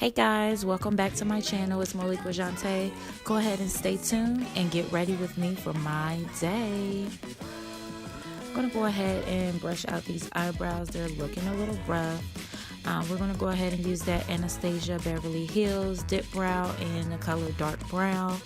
Hey guys, welcome back to my channel. It's Malik Wajante. Go ahead and stay tuned and get ready with me for my day. I'm going to go ahead and brush out these eyebrows. They're looking a little rough. We're going to go ahead and use that Anastasia Beverly Hills Dip Brow in the color Dark Brown.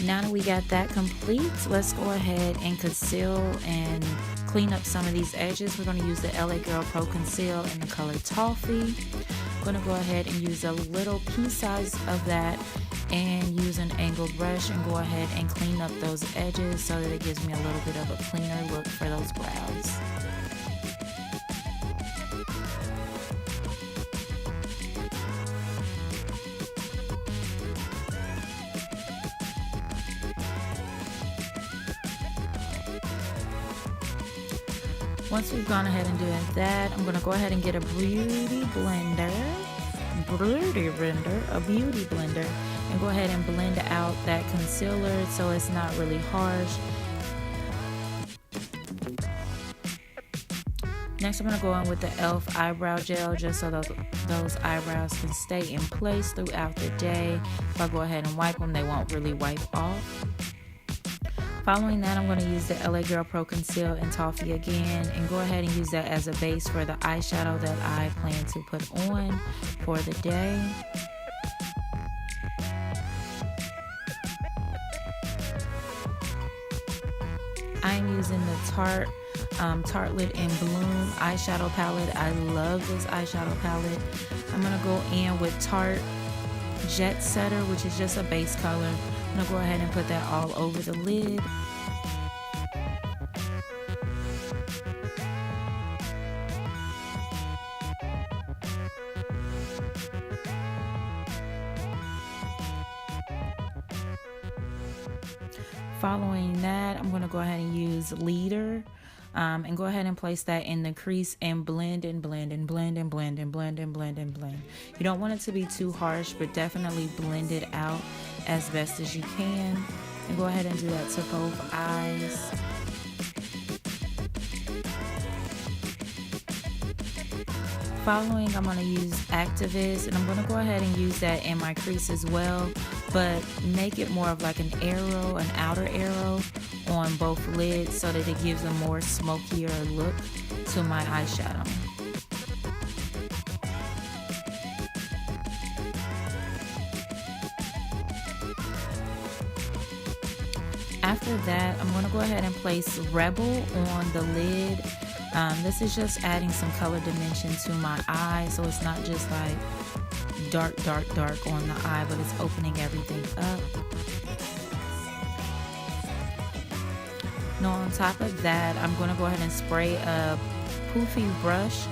Now that we got that complete, let's go ahead and conceal and clean up some of these edges. We're going to use the LA Girl Pro Conceal in the color Toffee. I'm going to go ahead and use a little pea size of that and use an angled brush and go ahead and clean up those edges so that it gives me a little bit of a cleaner look for those brows. Once we've gone ahead and doing that, I'm going to go ahead and get a beauty blender, and go ahead and blend out that concealer so it's not really harsh. Next, I'm going to go in with the e.l.f. eyebrow gel just so those eyebrows can stay in place throughout the day. If I go ahead and wipe them, they won't really wipe off. Following that, I'm going to use the LA Girl Pro Conceal in Toffee again and go ahead and use that as a base for the eyeshadow that I plan to put on for the day. I'm using the Tartelette in Bloom eyeshadow palette. I love this eyeshadow palette. I'm going to go in with Tarte Jet Setter, which is just a base color. I'm going to go ahead and put that all over the lid. Following that, I'm going to go ahead and use Leader and go ahead and place that in the crease and blend and blend and blend and blend and blend and blend and blend. You don't want it to be too harsh, but definitely blend it out as best as you can. And go ahead and do that to both eyes. Following, I'm going to use Activist, and I'm going to go ahead and use that in my crease as well, but make it more of like an arrow, an outer arrow on both lids so that it gives a more smokier look to my eyeshadow. After that, I'm going to go ahead and place Rebel on the lid. This is just adding some color dimension to my eye, so it's not just like dark on the eye, but it's opening everything up. Now on top of that, I'm going to go ahead and spray a poofy brush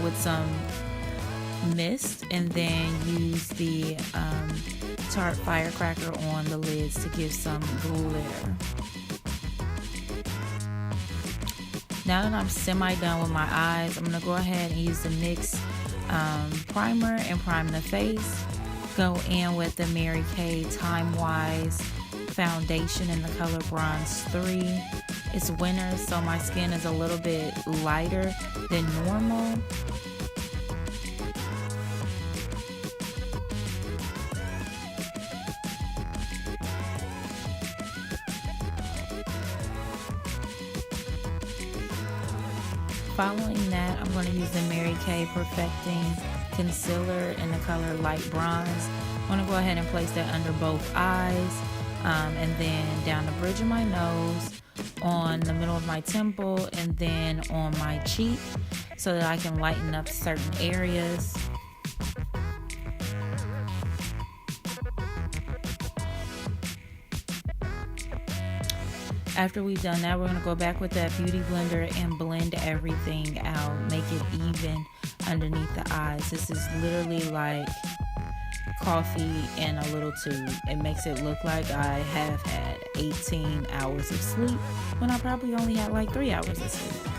with some mist and then use the Tarte Firecracker on the lids to give some glitter. Now that I'm semi-done with my eyes, I'm going to go ahead and use the NYX primer and prime the face. Go in with the Mary Kay Time Wise foundation in the color Bronze 3. It's winter, so my skin is a little bit lighter than normal. Following that, I'm going to use the Mary Kay Perfecting Concealer in the color Light Bronze. I'm going to go ahead and place that under both eyes and then down the bridge of my nose, on the middle of my temple, and then on my cheek so that I can lighten up certain areas. After we've done that, we're going to go back with that beauty blender and blend everything out. Make it even underneath the eyes. This is literally like coffee in a little tube. It makes it look like I have had 18 hours of sleep when I probably only had like 3 hours of sleep.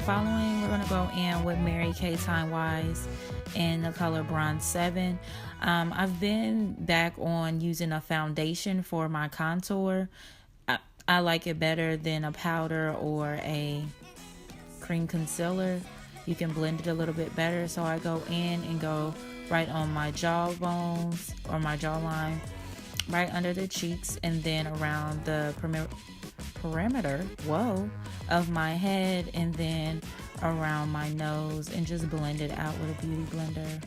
Following, we're going to go in with Mary Kay Time Wise in the color Bronze 7. I've been back on using a foundation for my contour. I like it better than a powder or a cream concealer. You can blend it a little bit better. So I go in and go right on my jawbones or my jawline, right under the cheeks, and then around the perimeter of my head, and then around my nose, and just blend it out with a beauty blender.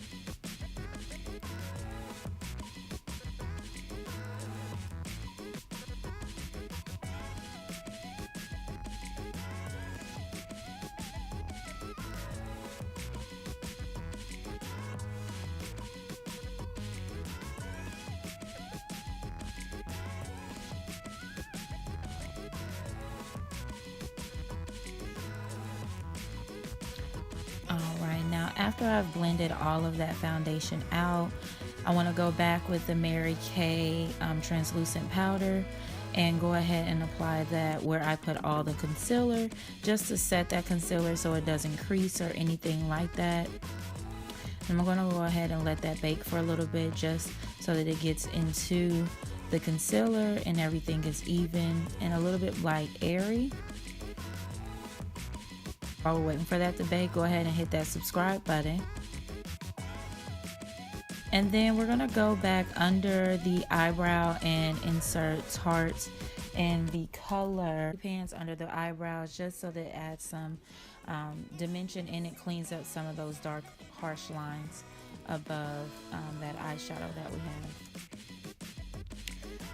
Alright, now after I've blended all of that foundation out, I want to go back with the Mary Kay translucent powder and go ahead and apply that where I put all the concealer, just to set that concealer so it doesn't crease or anything like that. And I'm going to go ahead and let that bake for a little bit, just so that it gets into the concealer and everything is even and a little bit like airy. While we're waiting for that to bake, go ahead and hit that subscribe button. And then we're going to go back under the eyebrow and insert Tarte in the color pants under the eyebrows, just so that it adds some dimension and it cleans up some of those dark, harsh lines above that eyeshadow that we have.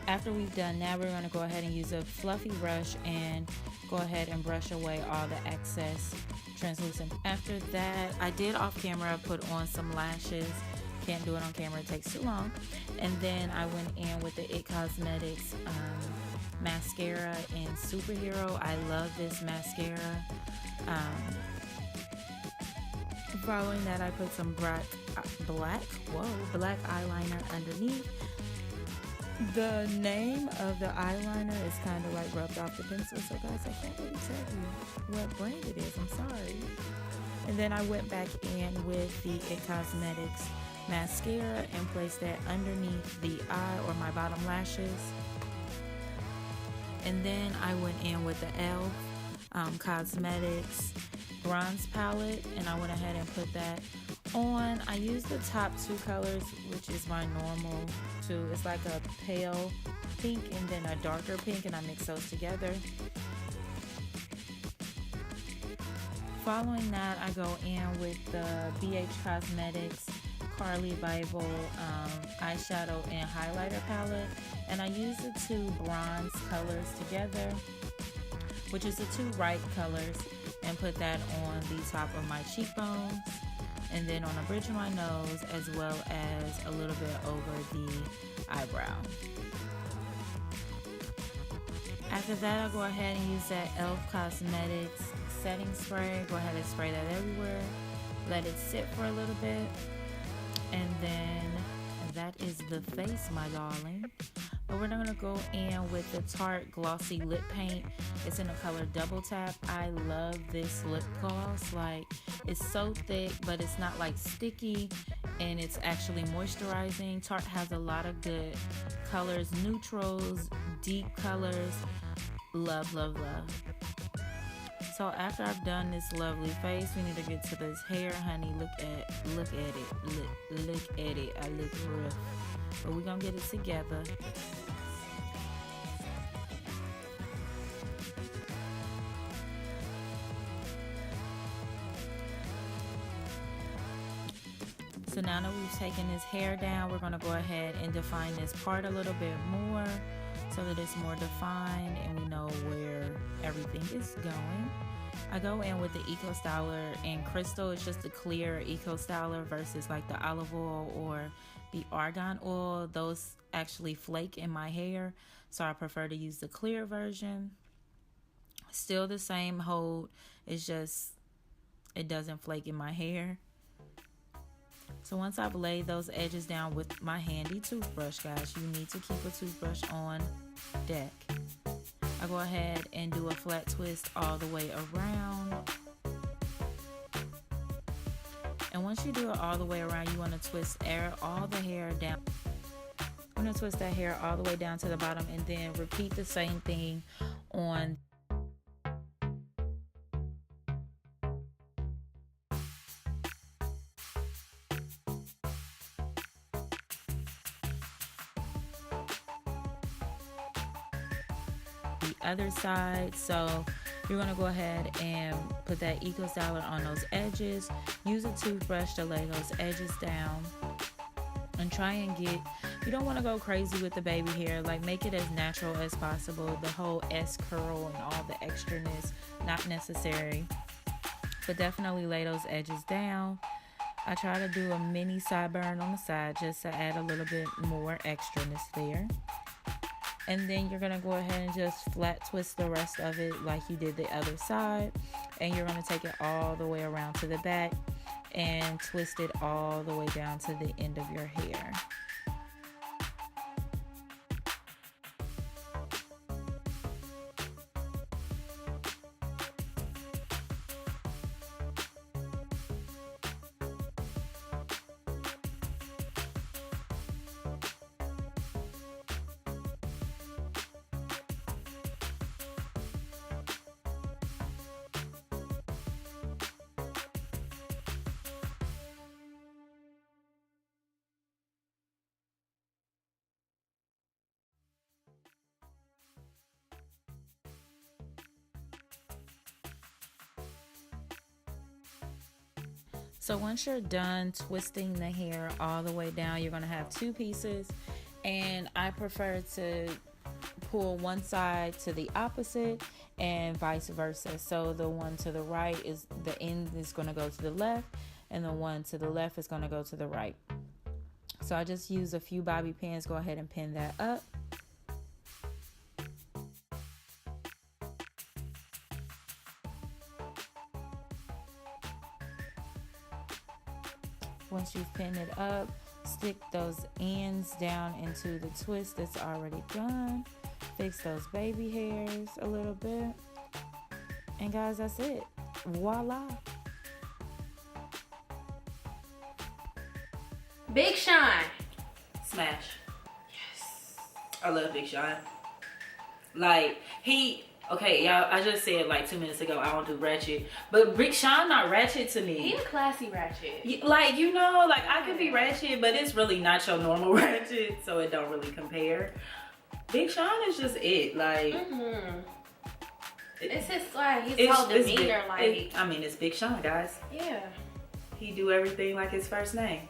After we've done that, we're going to go ahead and use a fluffy brush and go ahead and brush away all the excess translucent. After that, I did off camera put on some lashes. Can't do it on camera, it takes too long. And then I went in with the It Cosmetics mascara in Superhero. I love this mascara. Following that, I put some black eyeliner underneath. The name of the eyeliner is kind of like rubbed off the pencil, so guys, I can't really tell you what brand it is. I'm sorry. And then I went back in with the It Cosmetics mascara and placed that underneath the eye or my bottom lashes. And then I went in with the e.l.f. Cosmetics bronze palette, and I went ahead and put that on. I used the top two colors, which is my normal two. It's like a pale pink and then a darker pink, and I mix those together. Following that, I go in with the BH Cosmetics Carly Bible eyeshadow and highlighter palette, and I use the two bronze colors together, which is the two right colors, and put that on the top of my cheekbones, and then on the bridge of my nose, as well as a little bit over the eyebrow. After that, I'll go ahead and use that e.l.f. Cosmetics setting spray. Go ahead and spray that everywhere. Let it sit for a little bit. And then that is the face, my darling. But we're going to go in with the Tarte Glossy Lip Paint. It's in the color Double Tap. I love this lip gloss. Like, it's so thick, but it's not like sticky, and it's actually moisturizing. Tarte has a lot of good colors, neutrals, deep colors. Love, love, love. So after I've done this lovely face, we need to get to this hair, honey. Look at it. Look at it. I look rough. But we're going to get it together. So now that we've taken his hair down, we're gonna go ahead and define this part a little bit more so that it's more defined and we know where everything is going. I go in with the Eco Styler in Crystal. It's just a clear Eco Styler versus like the olive oil or the argan oil. Those actually flake in my hair, so I prefer to use the clear version. Still the same hold, it's just it doesn't flake in my hair. So once I've laid those edges down with my handy toothbrush, guys, you need to keep a toothbrush on deck. I go ahead and do a flat twist all the way around. And once you do it all the way around, you want to twist all the hair down. I'm going to twist that hair all the way down to the bottom and then repeat the same thing on the other side. So you're going to go ahead and put that Eco Styler on those edges. Use a toothbrush to lay those edges down and try and get, you don't want to go crazy with the baby hair, like make it as natural as possible. The whole S curl and all the extraness, not necessary, but definitely lay those edges down. I try to do a mini sideburn on the side just to add a little bit more extraness there. And then you're going to go ahead and just flat twist the rest of it like you did the other side. And you're going to take it all the way around to the back and twist it all the way down to the end of your hair. So once you're done twisting the hair all the way down, you're going to have two pieces, and I prefer to pull one side to the opposite and vice versa. So the one to the right is the end is going to go to the left, and the one to the left is going to go to the right. So I just use a few bobby pins. Go ahead and pin that up. Once you've pinned it up, stick those ends down into the twist that's already done. Fix those baby hairs a little bit. And guys, that's it. Voila. Big Sean. Smash. Yes. I love Big Sean. Like, okay, y'all, I just said like 2 minutes ago I don't do ratchet, but Big Sean not ratchet to me. He's a classy ratchet. Like, you know, like I could be ratchet, but it's really not your normal ratchet, so it don't really compare. Big Sean is just it, like. It's his like his whole demeanor, I mean, it's Big Sean, guys. Yeah. He do everything like his first name.